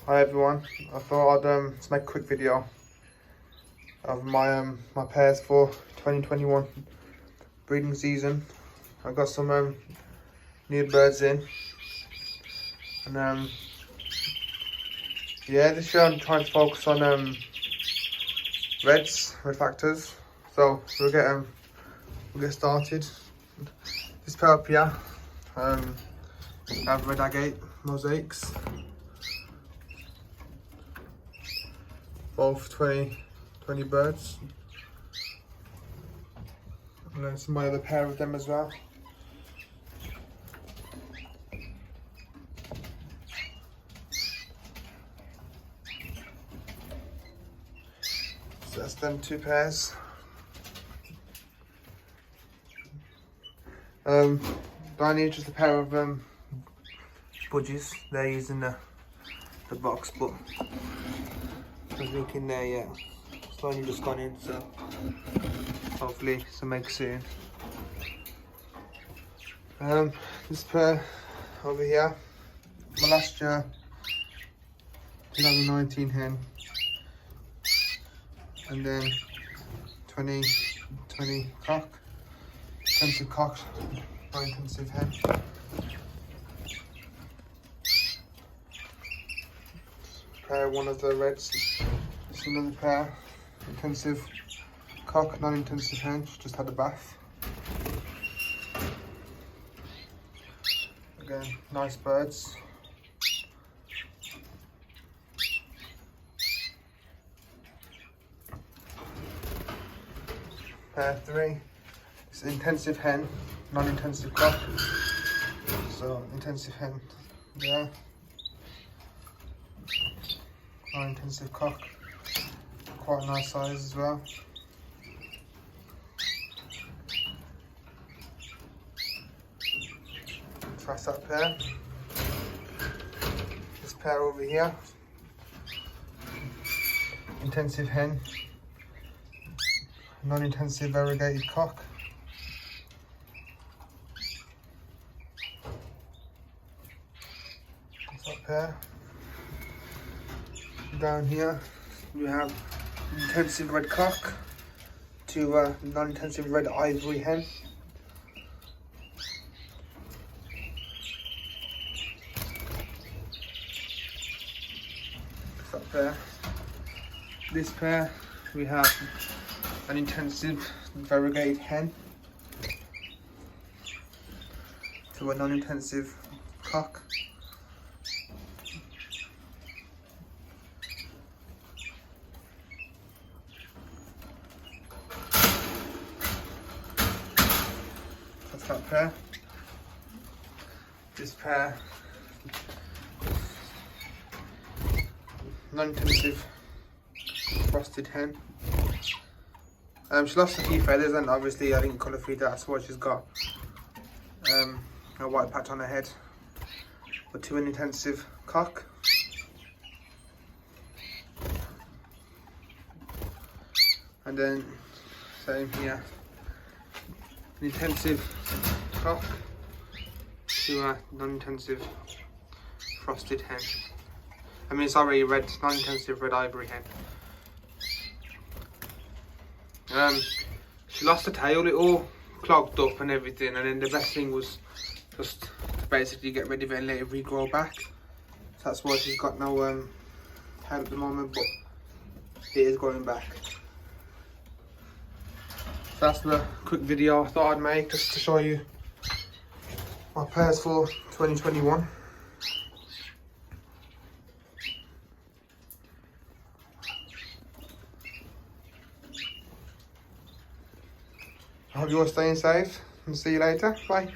Hi everyone, I thought I'd just make a quick video of my my pairs for 2021 breeding season. I got some new birds in, and yeah, this year I'm trying to focus on red factors. So we'll get started. This pair up here have red agate mosaics. Both 20 birds. And then some other pair of them as well. So that's them two pairs. I need just a pair of budgies. They're using the box, but there's nothing in there yet. It's only just gone in, so hopefully some eggs soon. This pair over here, my last year 2019 hen, and then 2020 cock, intensive cock, not intensive hen. Pair one of the reds. It's another pair, intensive cock, non-intensive hen. She just had a bath. Again, nice birds. Pair three. It's intensive hen, non-intensive cock. So intensive hen there. Non-intensive cock, quite a nice size as well. That's that pair. This pair over here, intensive hen, non-intensive variegated cock. That's that pair. Down here we have intensive red cock to non-intensive red ivory hen. That pair. This pair we have an intensive variegated hen to a non-intensive cock. That pair. This pair, non-intensive frosted hen. She lost a few feathers, and obviously I didn't colour feed that, that's why she's got a white patch on her head. But to an intensive cock. And then same here. An intensive cock to a non-intensive frosted hen. I mean, sorry, non-intensive red ivory hen. She lost the tail, it all clogged up and everything, and then the best thing was just to basically get rid of it and let it regrow back. So that's why she's got no tail at the moment, but it is growing back. That's the quick video I thought I'd make just to show you my pairs for 2021. I hope you're all staying safe and see you later. Bye.